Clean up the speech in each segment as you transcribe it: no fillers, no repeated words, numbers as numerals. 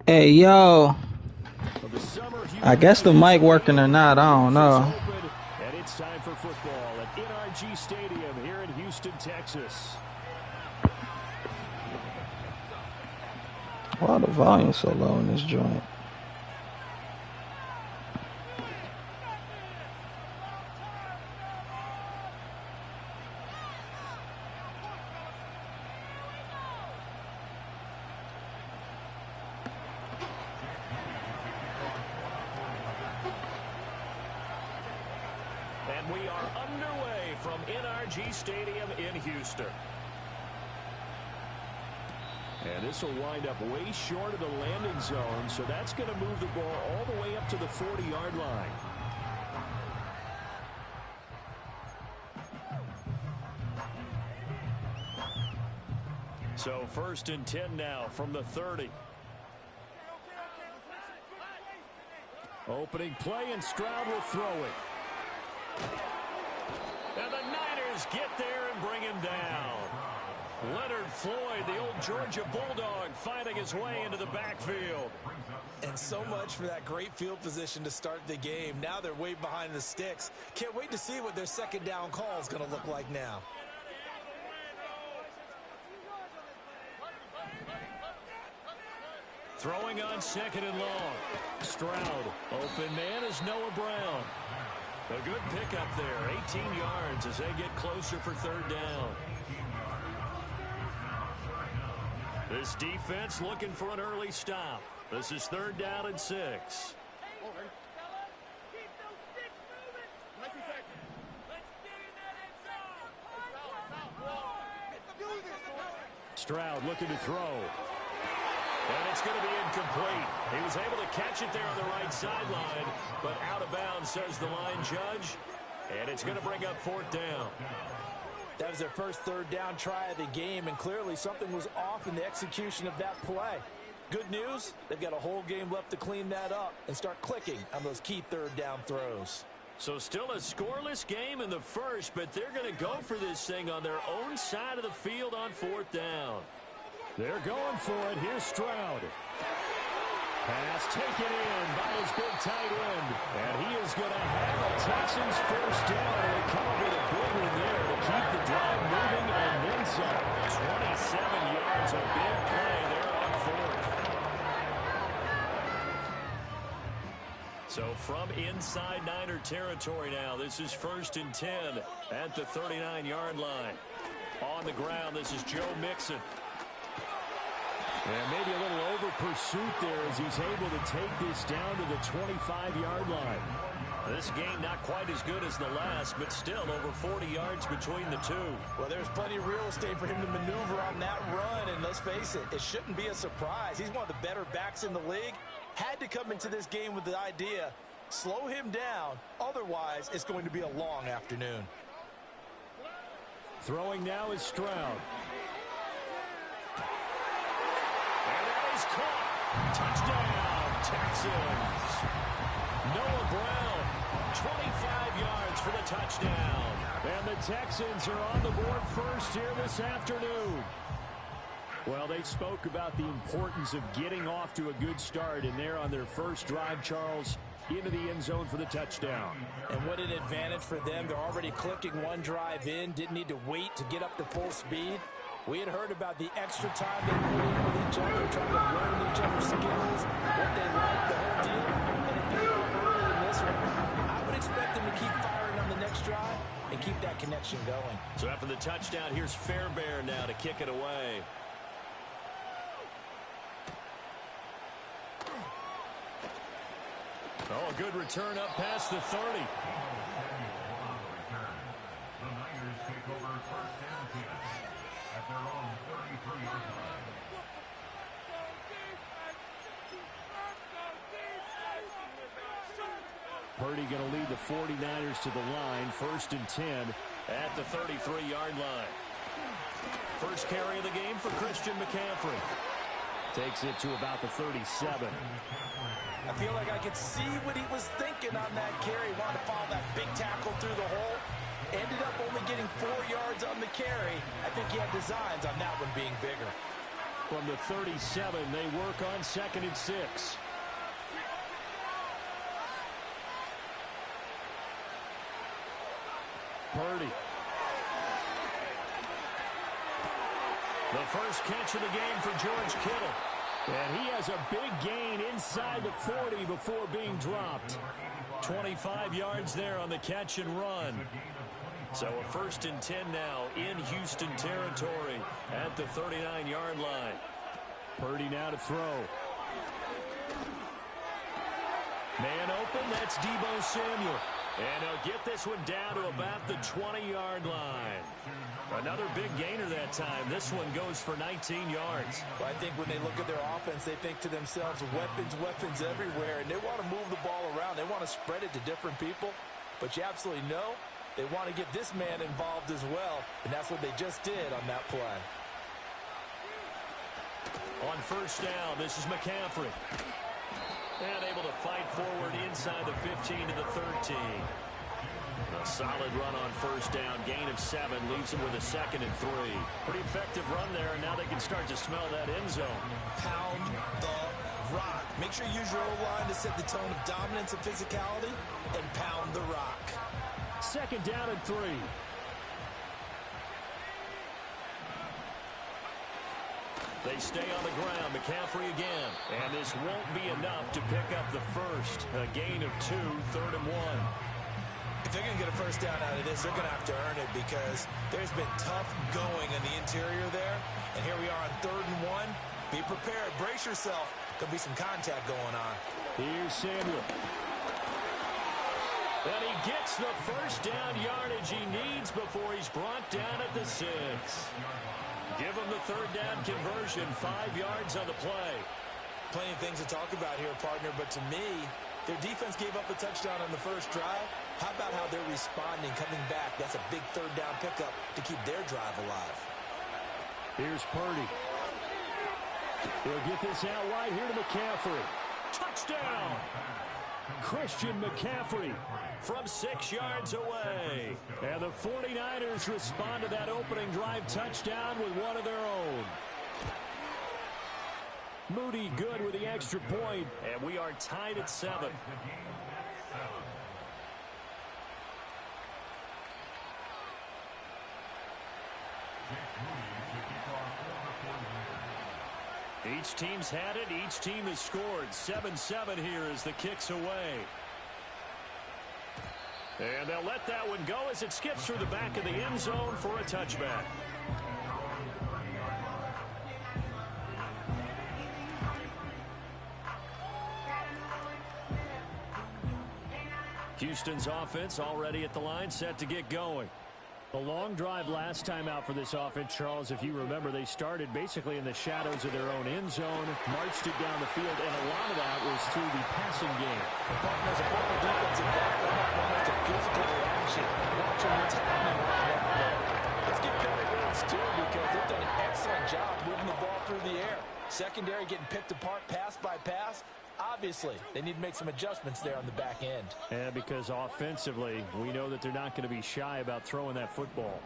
Hey, yo. I guess the mic working or not, I don't know. And it's time for football at NRG Stadium here in Houston, Texas. Why the volume so low in this joint? And we are underway from NRG Stadium in Houston. And this will wind up way short of the landing zone, so that's going to move the ball all the way up to the 40-yard line. So 1st and 10 now from the 30. Opening play, and Stroud will throw it. And the Niners get there and bring him down. Leonard Floyd, the old Georgia Bulldog, finding his way into the backfield. And so much for that great field position to start the game. Now they're way behind the sticks. Can't wait to see what their second down call is going to look like now. Throwing on 2nd and long. Stroud, open man is Noah Brown. A good pickup there, 18 yards as they get closer for 3rd down. This defense looking for an early stop. This is 3rd down and 6. Stroud looking to throw. And it's going to be incomplete. He was able to catch it there on the right sideline, but out of bounds, says the line judge. And it's going to bring up 4th down. That was their first 3rd down try of the game, and clearly something was off in the execution of that play. Good news, they've got a whole game left to clean that up and start clicking on those key 3rd down throws. So still a scoreless game in the first, but they're going to go for this thing on their own side of the field on 4th down. They're going for it. Here's Stroud. Pass taken in by his big tight end. And he is going to have a Texans first down. And they come up with a big one there to keep the drive moving and then some. 27 yards, a big play there on 4th. So from inside Niner territory now, this is 1st and 10 at the 39-yard line. On the ground, this is Joe Mixon. And maybe a little over pursuit there as he's able to take this down to the 25-yard line. This game not quite as good as the last, but still over 40 yards between the two. Well, there's plenty of real estate for him to maneuver on that run, and let's face it, it shouldn't be a surprise. He's one of the better backs in the league. Had to come into this game with the idea, slow him down, otherwise it's going to be a long afternoon. Throwing now is Stroud. Caught. Touchdown, Texans. Noah Brown, 25 yards for the touchdown. And the Texans are on the board first here this afternoon. Well, they spoke about the importance of getting off to a good start, and they're on their first drive, Charles, into the end zone for the touchdown. And what an advantage for them. They're already clicking one drive in, didn't need to wait to get up to full speed. We had heard about the extra time they put in with each other, trying to learn each other's skills, what they like, the whole deal. And it paid off early in this one. I would expect them to keep firing on the next drive and keep that connection going. So after the touchdown, here's Fairbairn now to kick it away. Oh, a good return up past the 30. Purdy going to lead the 49ers to the line. 1st and 10 at the 33-yard line. First carry of the game for Christian McCaffrey. Takes it to about the 37. I feel like I could see what he was thinking on that carry. Wanted to follow that big tackle through the hole. Ended up only getting 4 yards on the carry. I think he had designs on that one being bigger. From the 37, they work on 2nd and 6. Purdy. The first catch of the game for George Kittle. And he has a big gain inside the 40 before being dropped. 25 yards there on the catch and run. So a 1st and 10 now in Houston territory at the 39-yard line. Purdy now to throw. Man open, that's Deebo Samuel. And he'll get this one down to about the 20-yard line. Another big gainer that time. This one goes for 19 yards. Well, I think when they look at their offense, they think to themselves, weapons, weapons everywhere. And they want to move the ball around. They want to spread it to different people. But you absolutely know they want to get this man involved as well. And that's what they just did on that play. On 1st down, this is McCaffrey. And able to fight forward inside the 15 to the 13. A solid run on 1st down. Gain of 7 leaves them with a 2nd and 3. Pretty effective run there, and now they can start to smell that end zone. Pound the rock. Make sure you use your O-line to set the tone of dominance and physicality, and pound the rock. 2nd down and 3. They stay on the ground. McCaffrey again. And this won't be enough to pick up the first. A gain of 2, 3rd and 1. If they're going to get a 1st down out of this, they're going to have to earn it because there's been tough going in the interior there. And here we are on 3rd and 1. Be prepared. Brace yourself. There'll be some contact going on. Here's Samuel. And he gets the 1st down yardage he needs before he's brought down at the 6. Give him the 3rd down conversion, 5 yards on the play. Plenty of things to talk about here, partner, but to me, their defense gave up a touchdown on the first drive. How about how they're responding, coming back? That's a big 3rd down pickup to keep their drive alive. Here's Purdy. He'll get this out wide here to McCaffrey. Touchdown! Christian McCaffrey from 6 yards away. And the 49ers respond to that opening drive touchdown with one of their own. Moody good with the extra point, and we are tied at 7. Each team's had it. Each team has scored. 7-7 here as the kick's away. And they'll let that one go as it skips through the back of the end zone for a touchback. Houston's offense already at the line, set to get going. A long drive last time out for this offense, Charles. If you remember, they started basically in the shadows of their own end zone, marched it down the field, and a lot of that was through the passing game. As a former defensive back, I'm not one of the physical reaction. Watching what's happening right now. Let's give credit where it's due because they've done an excellent job moving the ball through the air. Secondary getting picked apart pass by pass. Obviously, they need to make some adjustments there on the back end. Yeah, because offensively, we know that they're not going to be shy about throwing that football.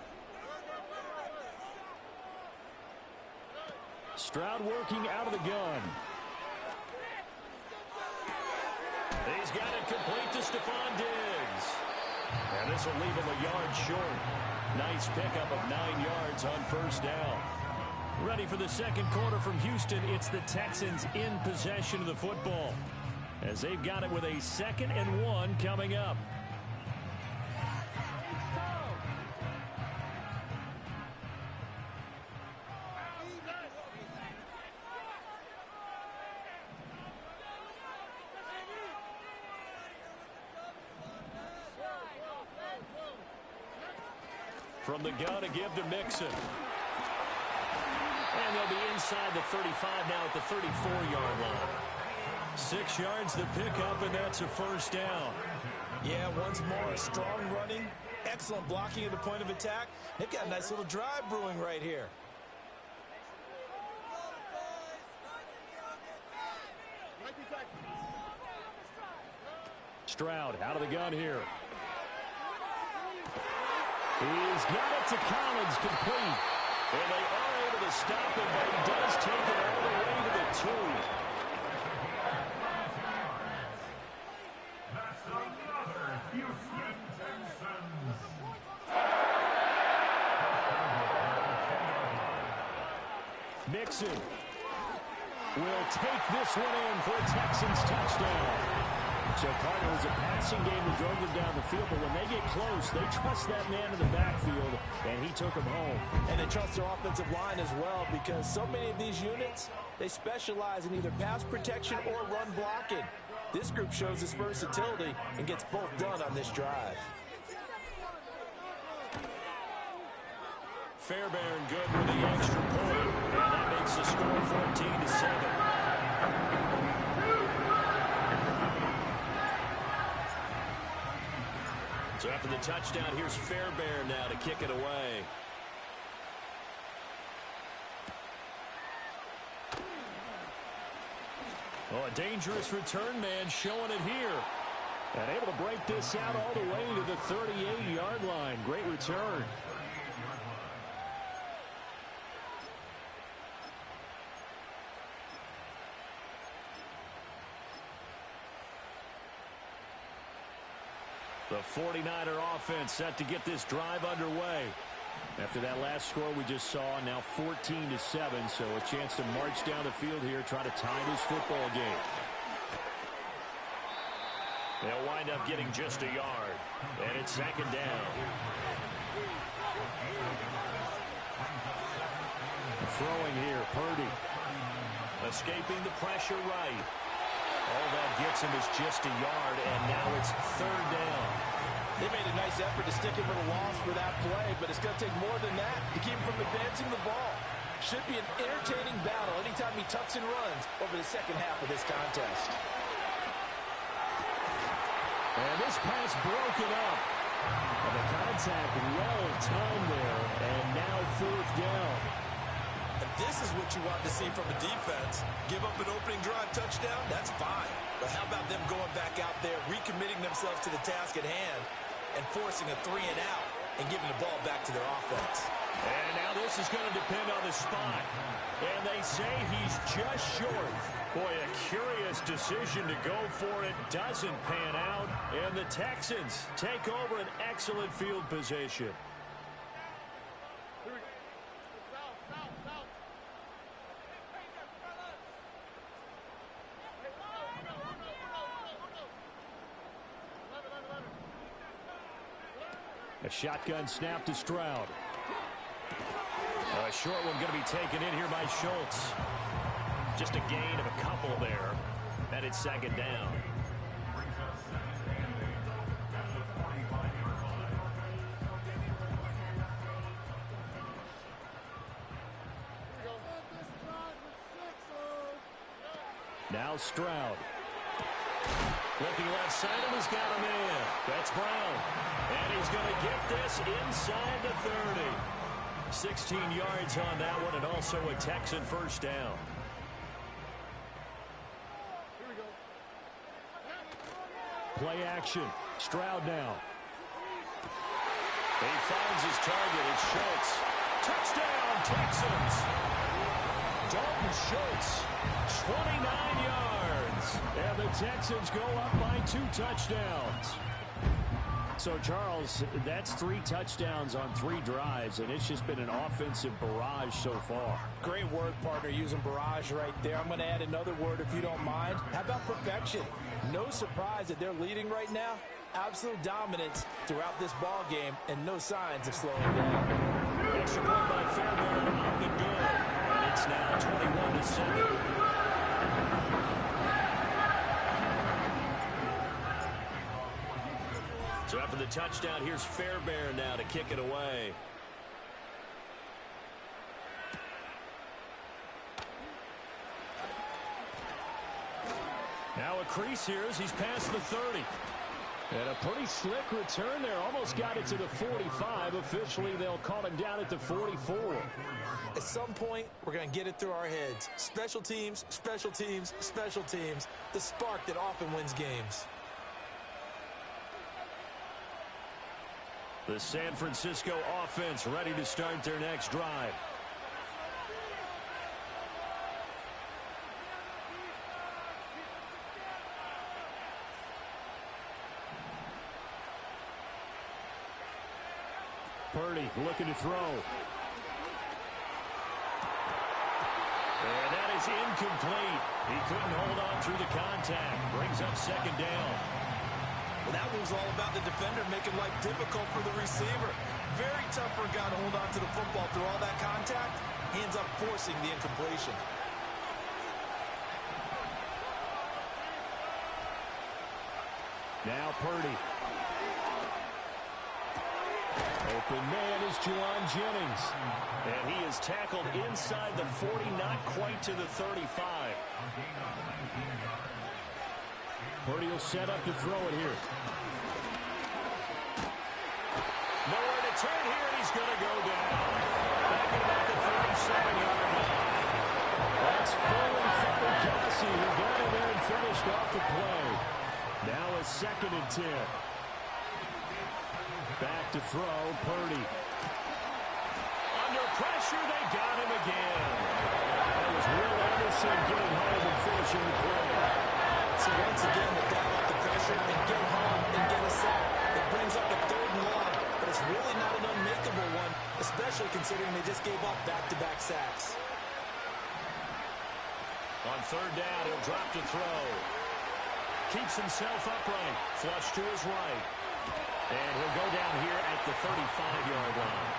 Stroud working out of the gun. He's got it complete to Stephon Diggs. And this will leave him a yard short. Nice pickup of 9 yards on 1st down. Ready for the second quarter from Houston. It's the Texans in possession of the football as they've got it with a 2nd and 1 coming up. From the gun to give to Mixon. And they'll be inside the 35 now at the 34-yard line. 6 yards to pick up, and that's a 1st down. Yeah, once more, strong running, excellent blocking at the point of attack. They've got a nice little drive brewing right here. Stroud out of the gun here. He's got it to Collins, complete. And they are able to stop him, but he does take it all the way to the 2. That's another Houston Texans. Mixon will take this one in for a Texans touchdown. So, partner, it was a passing game that drove them down the field, but when they get close, they trust that man in the backfield, and he took him home. And they trust their offensive line as well, because so many of these units, they specialize in either pass protection or run blocking. This group shows its versatility and gets both done on this drive. Fairbairn good with the extra point, and that makes the score 14-7. So after the touchdown, here's Fairbairn now to kick it away. Oh, a dangerous return man showing it here. And able to break this out all the way to the 38-yard line. Great return. The 49er offense set to get this drive underway. After that last score we just saw, now 14-7, so a chance to march down the field here, try to tie this football game. They'll wind up getting just a yard, and it's second down. Throwing here, Purdy. Escaping the pressure right. All that gets him is just a yard, and now it's third down. They made a nice effort to stick him with a loss for that play, but it's going to take more than that to keep him from advancing the ball. Should be an entertaining battle anytime he tucks and runs over the second half of this contest. And this pass broken up. And the contact well timed there, and now fourth down. And this is what you want to see from a defense. Give up an opening drive touchdown, that's fine. But how about them going back out there, recommitting themselves to the task at hand, and forcing a 3-and-out and giving the ball back to their offense. And now this is going to depend on the spot. And they say he's just short. Boy, a curious decision to go for it. Doesn't pan out. And the Texans take over an excellent field position. A shotgun snap to Stroud. A short one going to be taken in here by Schultz. Just a gain of a couple there. And it's second down. Now Stroud. Looking left side, and he's got a man. That's Brown. And he's going to get this inside the 30. 16 yards on that one, and also a Texan first down. Play action. Stroud now. He finds his target. It's Schultz. Touchdown, Texans. Dalton Schultz, 29 yards. And the Texans go up by 2 touchdowns. So, Charles, that's 3 touchdowns on 3 drives, and it's just been an offensive barrage so far. Great word, partner, using barrage right there. I'm going to add another word if you don't mind. How about perfection? No surprise that they're leading right now. Absolute dominance throughout this ball game, and no signs of slowing down. Extra point by Fairbairn up and good. And it's now 21-7. So after the touchdown, here's Fairbairn now to kick it away. Now a crease here as he's past the 30. And a pretty slick return there. Almost got it to the 45. Officially, they'll call him down at the 44. At some point, we're going to get it through our heads. Special teams, special teams, special teams. The spark that often wins games. The San Francisco offense ready to start their next drive. Purdy looking to throw. And that is incomplete. He couldn't hold on through the contact. Brings up second down. Well, that move's all about the defender making life difficult for the receiver. Very tough for a guy to hold on to the football through all that contact. He ends up forcing the incompletion. Now Purdy. Open man is Juwan Jennings. And he is tackled inside the 40, not quite to the 35. Purdy will set up to throw it here. Nowhere to turn here, and he's going to go down. Back at about the 37-yard line. That's Foley Fatukasi who got in there and finished off the play. Now a 2nd and 10. Back to throw, Purdy. Under pressure, they got him again. That was Will Anderson getting home and finishing the play. So once again, they dial up the pressure and get home and get a sack. It brings up a 3rd and long, but it's really not an unmakeable one, especially considering they just gave up back-to-back sacks. On 3rd down, he'll drop to throw. Keeps himself upright. Flush to his right. And he'll go down here at the 35-yard line.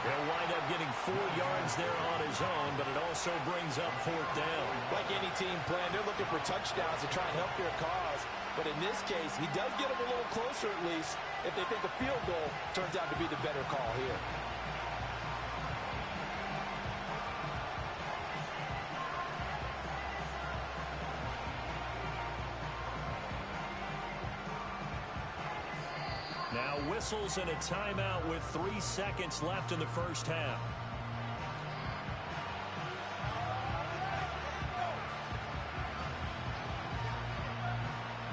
He'll wind up getting 4 yards there on his own, but it also brings up 4th down. Like any team plan, they're looking for touchdowns to try and help their cause. But in this case, he does get them a little closer at least if they think a field goal turns out to be the better call here. Now whistles and a timeout with 3 seconds left in the first half.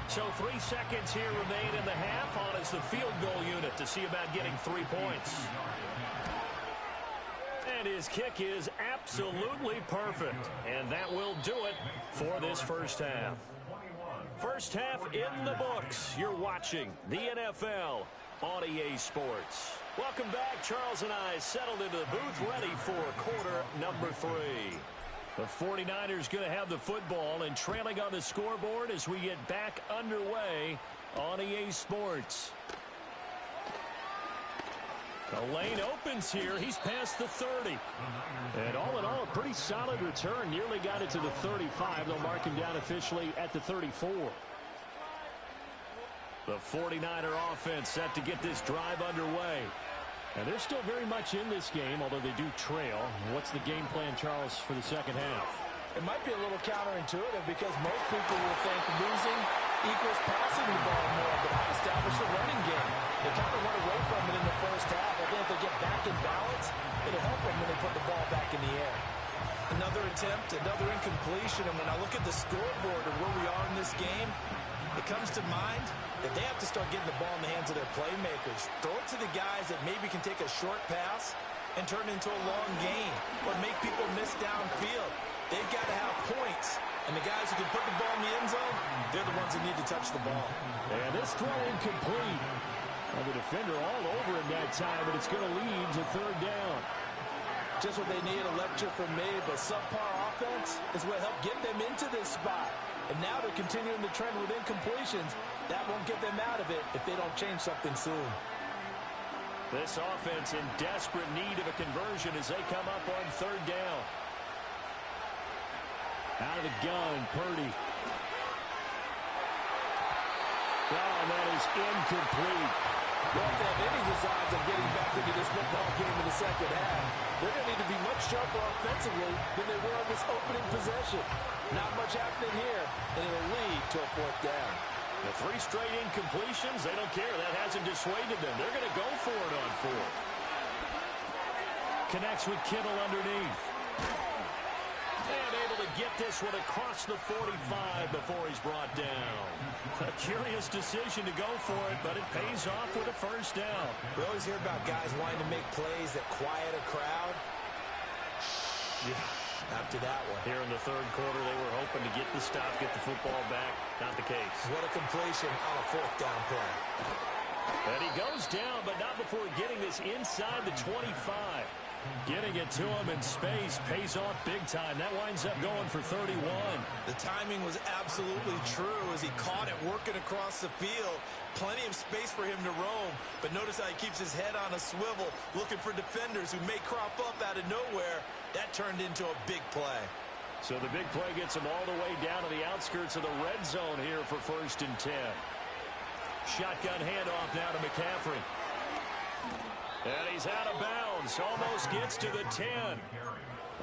So 3 seconds here remain in the half. On is the field goal unit to see about getting 3 points. And his kick is absolutely perfect. And that will do it for this first half. First half in the books. You're watching the NFL on EA Sports. Welcome back. Charles and I settled into the booth ready for quarter number 3. The 49ers going to have the football and trailing on the scoreboard as we get back underway on EA Sports. The lane opens here. He's past the 30. And all in all, a pretty solid return. Nearly got it to the 35. They'll mark him down officially at the 34. The 49er offense set to get this drive underway. And they're still very much in this game, although they do trail. What's the game plan, Charles, for the second half? It might be a little counterintuitive because most people will think losing equals passing the ball more, but I established a running game. They kind of went away from it in the first half. I think if they get back in balance, it'll help them when they put the ball back in the air. Another attempt, another incompletion, and when I look at the scoreboard and where we are in this game, it comes to mind that they have to start getting the ball in the hands of their playmakers. Throw it to the guys that maybe can take a short pass and turn it into a long gain or make people miss downfield. They've got to have points. And the guys who can put the ball in the end zone, they're the ones that need to touch the ball. And this throw incomplete. Well, the defender all over him that time, but it's going to lead to 3rd down. Just what they need, a lecture from me, but subpar offense is what helped get them into this spot. And now they're continuing the trend with incompletions. That won't get them out of it if they don't change something soon. This offense in desperate need of a conversion as they come up on 3rd down. Out of the gun, Purdy. Oh, that is incomplete. Well, if they have any designs of getting back into this football game in the second half, they're going to need to be much sharper offensively than they were on this opening possession. Not much happening here, and it'll lead to a 4th down. The 3 straight incompletions, they don't care. That hasn't dissuaded them. They're going to go for it on 4th. Connects with Kittle underneath. And able to get this one across the 45 before he's brought down. A curious decision to go for it, but it pays off with a 1st down. We always hear about guys wanting to make plays that quiet a crowd. After that one. Here in the 3rd quarter, they were hoping to get the stop, get the football back. Not the case. What a completion on a 4th down play. And he goes down, but not before getting this inside the 25. Getting it to him in space pays off big time. That winds up going for 31. The timing was absolutely true as he caught it working across the field. Plenty of space for him to roam. But notice how he keeps his head on a swivel, looking for defenders who may crop up out of nowhere. That turned into a big play. So the big play gets him all the way down to the outskirts of the red zone here for 1st and 10. Shotgun handoff now to McCaffrey. And he's out of bounds. Almost gets to the 10.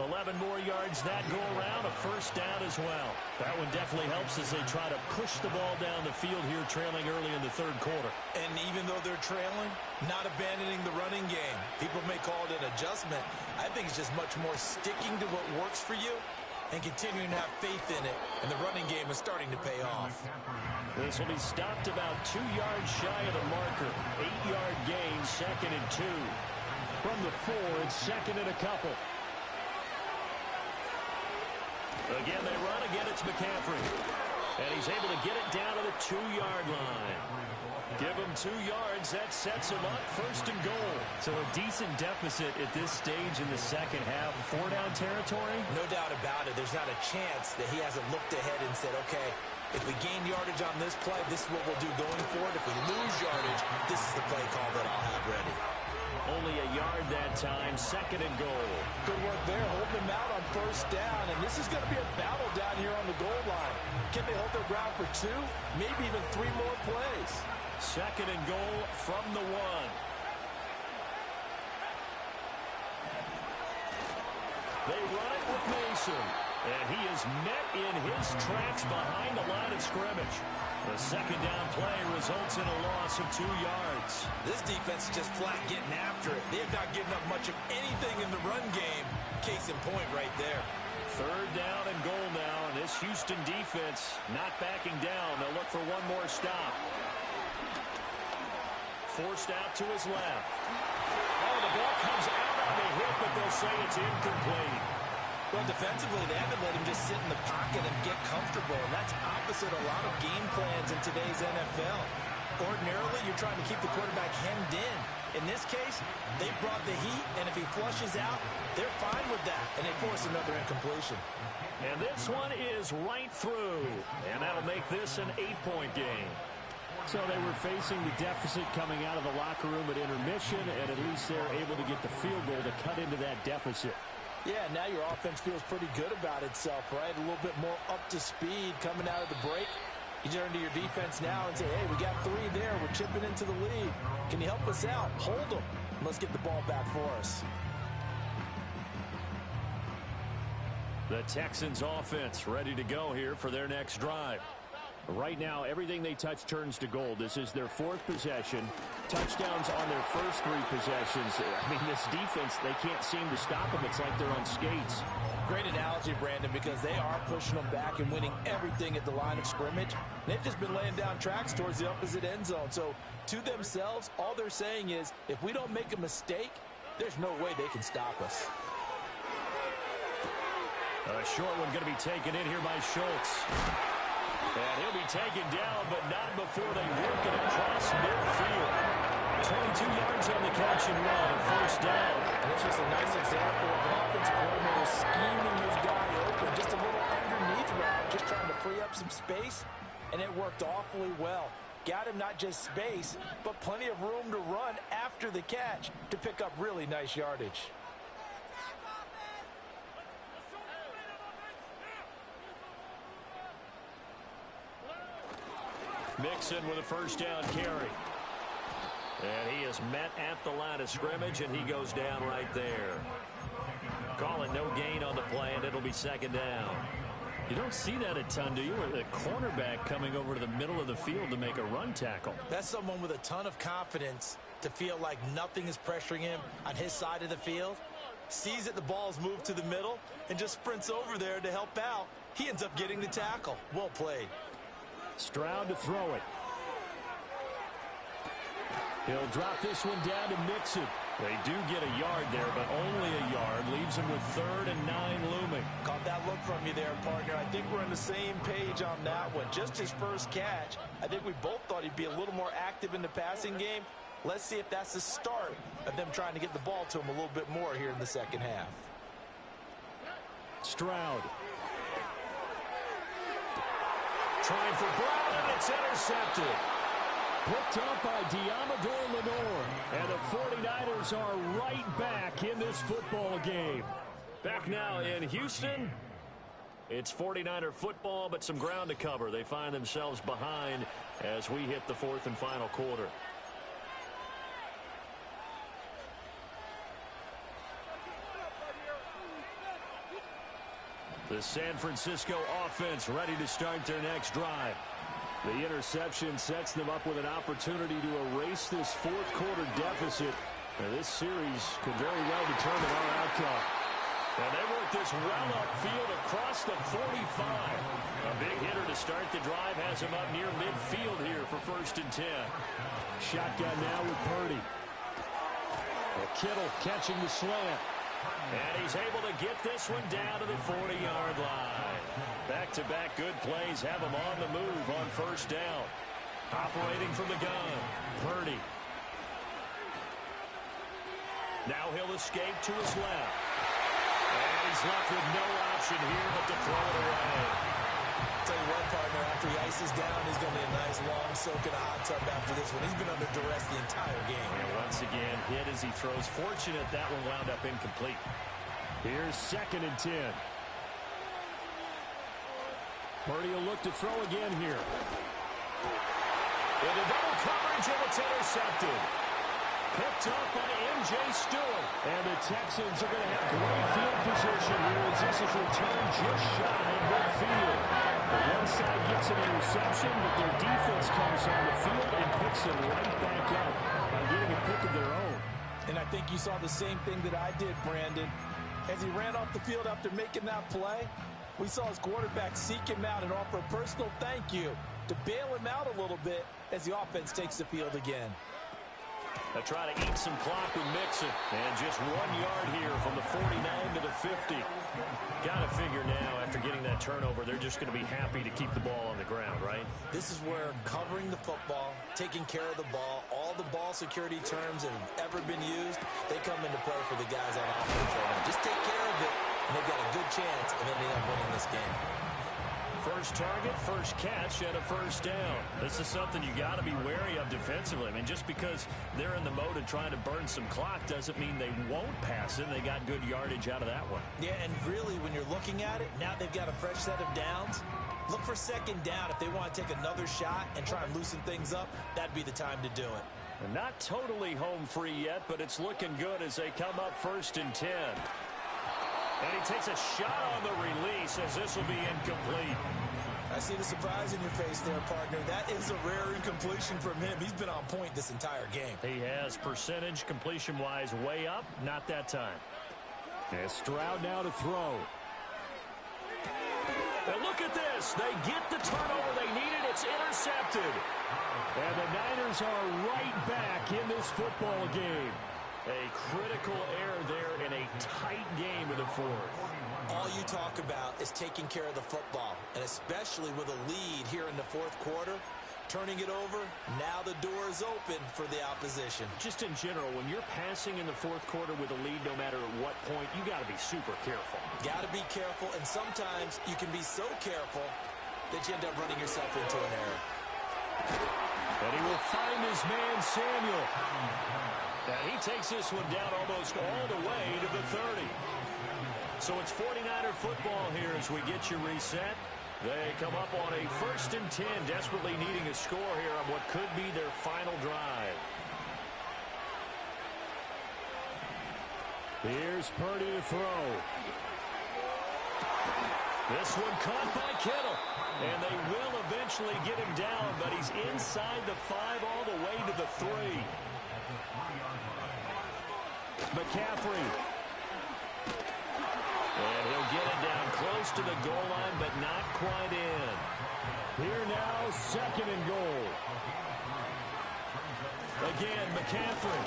11 more yards that go around. A 1st down as well. That one definitely helps as they try to push the ball down the field here, trailing early in the 3rd quarter. And even though they're trailing, not abandoning the running game. People may call it an adjustment. I think it's just much more sticking to what works for you and continuing to have faith in it. And the running game is starting to pay off. This will be stopped about 2 yards shy of the marker. 8-yard gain, 2nd and 2. From the 4, it's 2nd and a couple. Again, they run. Again, it's McCaffrey. And he's able to get it down to the 2-yard line. Give him 2 yards. That sets him up 1st and goal. So a decent deficit at this stage in the 2nd half. 4-down territory? No doubt about it. There's not a chance that he hasn't looked ahead and said, okay, if we gain yardage on this play, this is what we'll do going forward. If we lose yardage, this is the play call that I'll have ready. Only a yard that time. 2nd and goal. Good work there, holding them out on 1st down. And this is going to be a battle down here on the goal line. Can they hold their ground for 2? Maybe even 3 more plays. 2nd and goal from the 1. They run it with Mason. And he is met in his tracks behind the line of scrimmage. The 2nd down play results in a loss of 2 yards. This defense is just flat getting after it. They have not given up much of anything in the run game. Case in point right there. 3rd down and goal now. And this Houston defense not backing down. They'll look for one more stop. Forced out to his left. Oh, the ball comes out on the hit, but they'll say it's incomplete. Well, defensively, they haven't let him just sit in the pocket and get comfortable. And that's opposite a lot of game plans in today's NFL. Ordinarily, you're trying to keep the quarterback hemmed in. In this case, they brought the heat, and if he flushes out, they're fine with that. And they force another incompletion. And this one is right through. And that'll make this an 8-point game. So they were facing the deficit coming out of the locker room at intermission, and at least they're able to get the field goal to cut into that deficit. Yeah, now your offense feels pretty good about itself, right? A little bit more up to speed coming out of the break. You turn to your defense now and say, hey, we got 3 there. We're chipping into the lead. Can you help us out? Hold them. Let's get the ball back for us. The Texans offense ready to go here for their next drive. Right now, everything they touch turns to gold. This is their 4th possession. Touchdowns on their first 3 possessions. I mean, this defense, they can't seem to stop them. It's like they're on skates. Great analogy, Brandon, because they are pushing them back and winning everything at the line of scrimmage. They've just been laying down tracks towards the opposite end zone. So, to themselves, all they're saying is, if we don't make a mistake, there's no way they can stop us. A short one going to be taken in here by Schultz. And he'll be taken down, but not before they work it across midfield. 22 yards on the catch and run, 1st down. And it's just a nice example of an offensive coordinator scheming his guy open. Just a little underneath route, just trying to free up some space, and it worked awfully well. Got him not just space, but plenty of room to run after the catch to pick up really nice yardage. Mixon with a 1st down carry. And he is met at the line of scrimmage, and he goes down right there. Calling no gain on the play, and it'll be 2nd down. You don't see that a ton, do you? The cornerback coming over to the middle of the field to make a run tackle. That's someone with a ton of confidence to feel like nothing is pressuring him on his side of the field. Sees that the ball's moved to the middle and just sprints over there to help out. He ends up getting the tackle. Well played. Stroud to throw it. He'll drop this one down to Mixon. They do get a yard there, but only a yard. Leaves them with 3rd and 9 looming. Caught that look from you there, partner. I think we're on the same page on that one. Just his first catch. I think we both thought he'd be a little more active in the passing game. Let's see if that's the start of them trying to get the ball to him a little bit more here in the second half. Stroud. Trying for Brown, and it's intercepted. Picked up by Diamador Lenore. And the 49ers are right back in this football game. Back now in Houston. It's 49er football, but some ground to cover. They find themselves behind as we hit the 4th and final quarter. The San Francisco offense ready to start their next drive. The interception sets them up with an opportunity to erase this 4th quarter deficit. Now, this series could very well determine our outcome. And they work this well upfield across the 45. A big hitter to start the drive has him up near midfield here for 1st and 10. Shotgun now with Purdy. Kittle catching the slant. And he's able to get this one down to the 40-yard line. Back-to-back good plays have him on the move on 1st down. Operating from the gun, Purdy. Now he'll escape to his left. And he's left with no option here but to throw it away. Tell you what, partner, after he ices down, he's going to be a nice long soak in a hot tub after this one. He's been under duress the entire game. And once again, hit as he throws. Fortunate that one wound up incomplete. Here's 2nd and 10. Purdy will look to throw again here. Into double coverage, and it's intercepted. Picked up by M.J. Stewart. And the Texans are going to have great field position here as this is returned just shy of midfield. One side gets an interception, but their defense comes on the field and picks them right back up by getting a pick of their own. And I think you saw the same thing that I did, Brandon. As he ran off the field after making that play, we saw his quarterback seek him out and offer a personal thank you to bail him out a little bit as the offense takes the field again. They try to eat some clock with Mixon. And just 1 yard here from the 49 to the 50. Got to figure now, after getting that turnover, they're just going to be happy to keep the ball on the ground, right? This is where covering the football, taking care of the ball, all the ball security terms that have ever been used, they come into play for the guys on offense right now. Just take care of it, and they've got a good chance of ending up winning this game. First target, first catch, and a 1st down. This is something you got to be wary of defensively. I mean, just because they're in the mode of trying to burn some clock doesn't mean they won't pass it. They got good yardage out of that one. Yeah, and really, when you're looking at it, now they've got a fresh set of downs. Look for 2nd down. If they want to take another shot and try and loosen things up, that'd be the time to do it. And not totally home free yet, but it's looking good as they come up 1st and 10. And he takes a shot on the release as this will be incomplete. I see the surprise in your face there, partner. That is a rare incompletion from him. He's been on point this entire game. He has percentage completion-wise way up. Not that time. And Stroud now to throw. And look at this. They get the turnover they needed. It's intercepted. And the Niners are right back in this football game. A critical error there in a tight game in the 4th. All you talk about is taking care of the football, and especially with a lead here in the 4th quarter, turning it over, now the door is open for the opposition. Just in general, when you're passing in the 4th quarter with a lead, no matter at what point, you got to be super careful. Got to be careful, and sometimes you can be so careful that you end up running yourself into an error. And he will find his man, Samuel. And he takes this one down almost all the way to the 30. So it's 49er football here as we get you reset. They come up on a 1st and 10, desperately needing a score here on what could be their final drive. Here's Purdy to throw. This one caught by Kittle. And they will eventually get him down, but he's inside the 5 all the way to the 3. McCaffrey. And he'll get it down close to the goal line, but not quite in. Here now, 2nd and goal. Again, McCaffrey.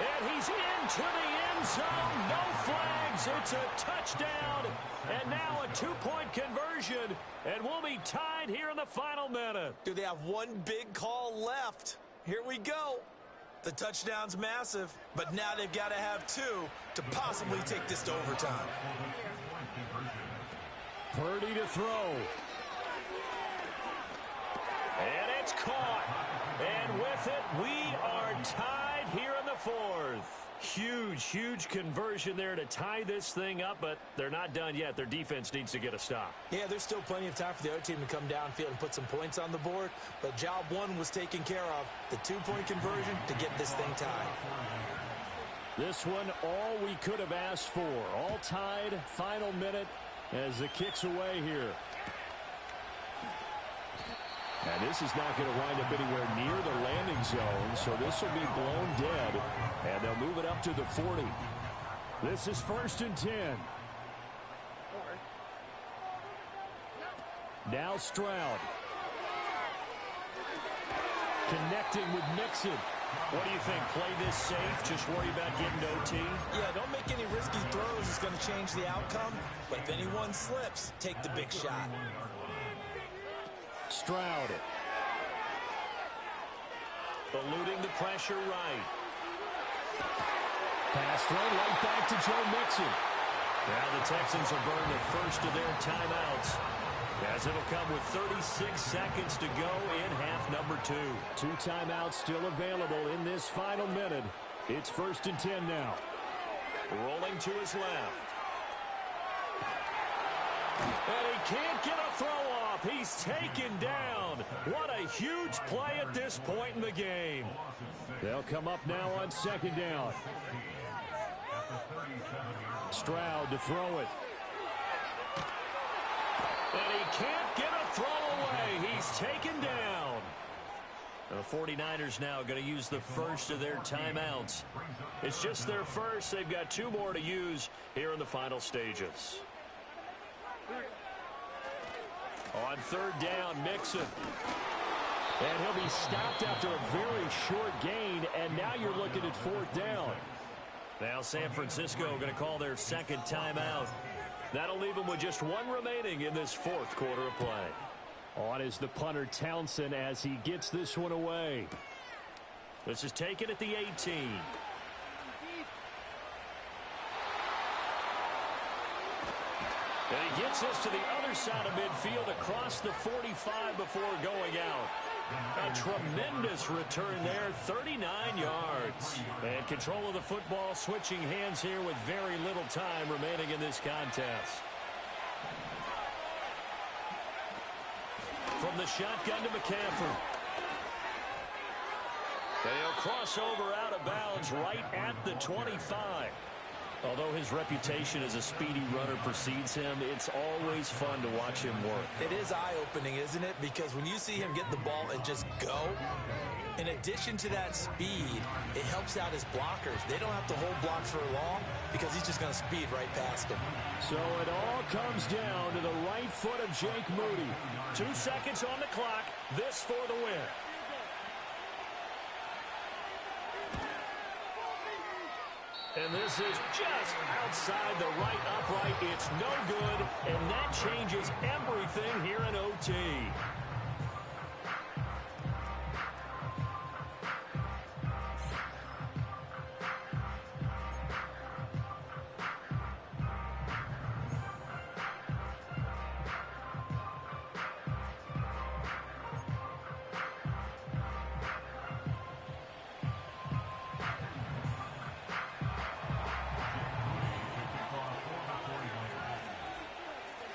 And he's into the end zone. No flags. It's a touchdown. And now a two-point conversion. And we'll be tied here in the final minute. Do they have one big call left? Here we go. The touchdown's massive, but now they've got to have two to possibly take this to overtime. Purdy to throw. And it's caught. And with it, we are tied here in the fourth. Huge, huge conversion there to tie this thing up, but they're not done yet. Their defense needs to get a stop. Yeah, there's still plenty of time for the other team to come downfield and put some points on the board, but job one was taken care of. The two-point conversion to get this thing tied. This one, all we could have asked for. All tied, final minute as the kick's away here. And this is not going to wind up anywhere near the landing zone, so this will be blown dead, and they'll move it up to the 40. This is 1st and 10. Now Stroud. Connecting with Mixon. What do you think? Play this safe? Just worry about getting OT? Yeah, don't make any risky throws. It's going to change the outcome. But if anyone slips, take the big shot. Stroud. Eluding the pressure right. Pass throw right back to Joe Mixon. Now the Texans will burn the first of their timeouts, as it'll come with 36 seconds to go in half number 2. 2 timeouts still available in this final minute. It's 1st and 10 now. Rolling to his left. And he can't get a throw off. He's taken down. What a huge play at this point in the game. They'll come up now on 2nd down. Stroud to throw it. And he can't get a throw away. He's taken down. The 49ers now going to use the first of their timeouts. It's just their first. They've got 2 more to use here in the final stages. On 3rd down, Mixon. And he'll be stopped after a very short gain, and now you're looking at 4th down. Now San Francisco going to call their 2nd timeout. That'll leave them with just 1 remaining in this 4th quarter of play. On is the punter Townsend as he gets this one away. This is taken at the 18. And he gets us to the other side of midfield across the 45 before going out. A tremendous return there, 39 yards. And control of the football switching hands here with very little time remaining in this contest. From the shotgun to McCaffrey. They'll cross over out of bounds right at the 25. Although his reputation as a speedy runner precedes him, it's always fun to watch him work. It is eye-opening, isn't it? Because when you see him get the ball and just go, in addition to that speed, it helps out his blockers. They don't have to hold blocks for long because he's just going to speed right past them. So it all comes down to the right foot of Jake Moody. 2 seconds on the clock. This for the win. And this is just outside the right upright. It's no good, and that changes everything here in OT.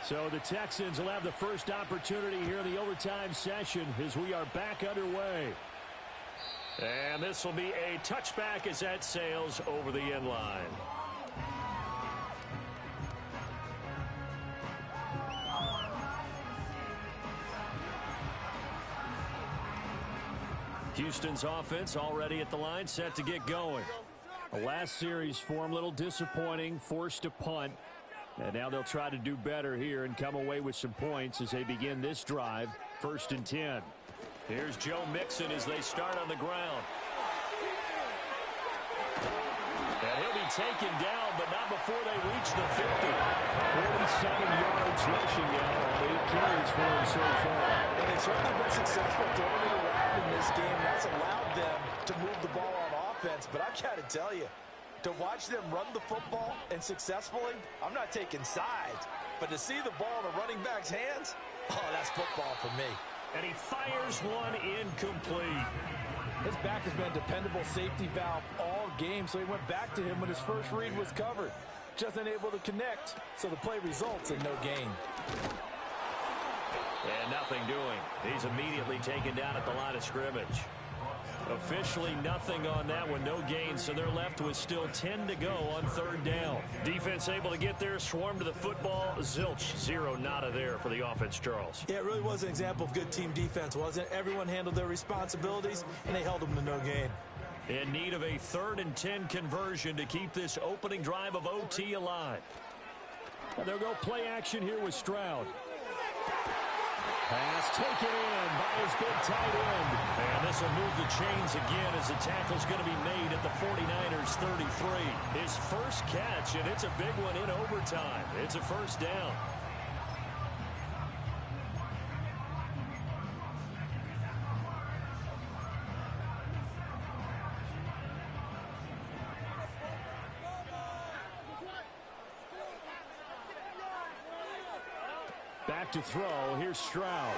So the Texans will have the first opportunity here in the overtime session as we are back underway. And this will be a touchback as that sails over the end line. Houston's offense already at the line, set to get going. The last series for them, a little disappointing, forced to punt. And now they'll try to do better here and come away with some points as they begin this drive. 1st and 10. Here's Joe Mixon as they start on the ground. taken down, but not before they reach the 50. 47 yards rushing now on 8 carries for him so far. And they've certainly been successful throwing it around in this game. That's allowed them to move the ball on offense. But I've got to tell you, to watch them run the football and successfully, I'm not taking sides. But to see the ball in a running back's hands, oh, that's football for me. And he fires one incomplete. His back has been a dependable safety valve all game, so he went back to him when his first read was covered. Just unable to connect, so the play results in no gain. And nothing doing. He's immediately taken down at the line of scrimmage. Officially nothing on that one, no gain, so they're left with still 10 to go on 3rd down. Defense able to get there, swarm to the football. Zilch, 0 nada there for the offense, Charles. Yeah, it really was an example of good team defense, wasn't it? Everyone handled their responsibilities, and they held them to no gain. In need of a 3rd and 10 conversion to keep this opening drive of OT alive. And they'll go play action here with Stroud. Pass taken in by his big tight end. And this will move the chains again as the tackle's going to be made at the 49ers 33. His first catch, and it's a big one in overtime. It's a 1st down. Back to throw. Here's Stroud.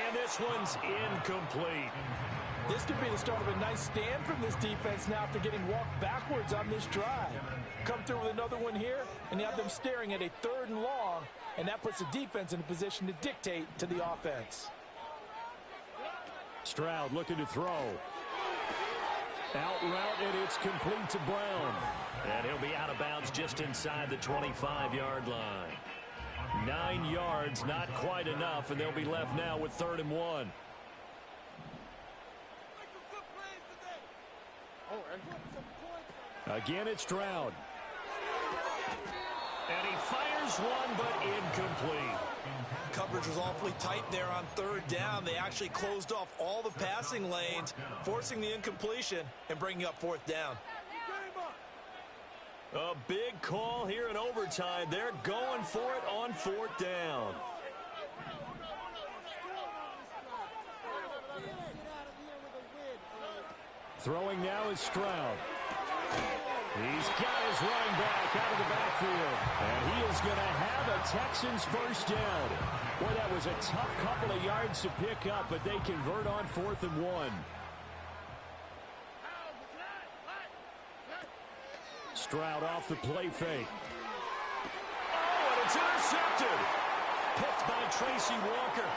And this one's incomplete. This could be the start of a nice stand from this defense now after getting walked backwards on this drive. Come through with another one here, and you have them staring at a 3rd and long, and that puts the defense in a position to dictate to the offense. Stroud looking to throw. Out route, and it's complete to Brown. And he'll be out of bounds just inside the 25-yard line. 9 yards, not quite enough, and they'll be left now with 3rd and 1. Again, it's Stroud. And he fires one, but incomplete. Coverage was awfully tight there on 3rd down. They actually closed off all the passing lanes, forcing the incompletion and bringing up 4th down. A big call here in overtime. They're going for it on 4th down. Throwing now is Stroud. He's got his running back out of the backfield. And he is going to have a Texans 1st down. Boy, that was a tough couple of yards to pick up, but they convert on 4th and 1. Stroud off the play fake. Oh, and it's intercepted. Picked by Tracy Walker.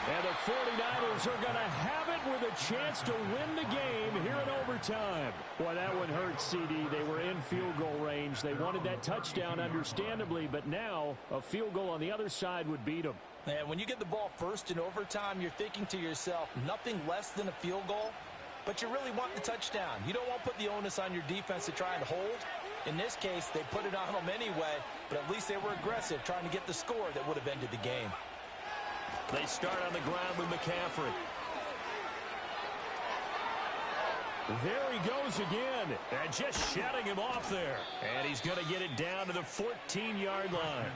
And the 49ers are going to have it with a chance to win the game here in overtime. Boy, that one hurt, CD. They were in field goal range. They wanted that touchdown, understandably, but now a field goal on the other side would beat them. And when you get the ball first in overtime, you're thinking to yourself, nothing less than a field goal. But you really want the touchdown. You don't want to put the onus on your defense to try and hold. In this case, they put it on them anyway, but at least they were aggressive, trying to get the score that would have ended the game. They start on the ground with McCaffrey. There he goes again, and just shutting him off there. And he's going to get it down to the 14-yard line.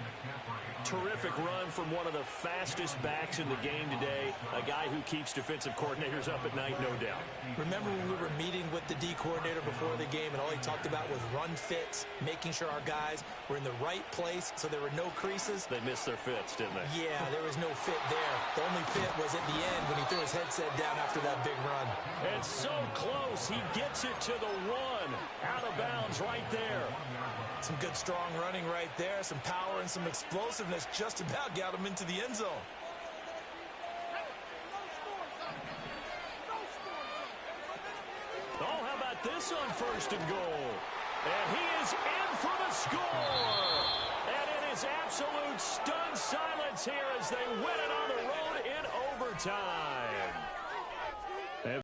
Terrific run from one of the fastest backs in the game today, a guy who keeps defensive coordinators up at night, no doubt. Remember when we were meeting with the D coordinator before the game, and all he talked about was run fits, making sure our guys were in the right place so there were no creases? They missed their fits, didn't they? Yeah, there was no fit there. The only fit was at the end when he threw his headset down after that big run. And so close, he gets it to the 1. Out of bounds right there. Some good strong running right there, some power and some explosiveness just about got him into the end zone. Oh, how about this on 1st and goal? And he is in for the score. And it is absolute stunned silence here as they win it on the road in overtime.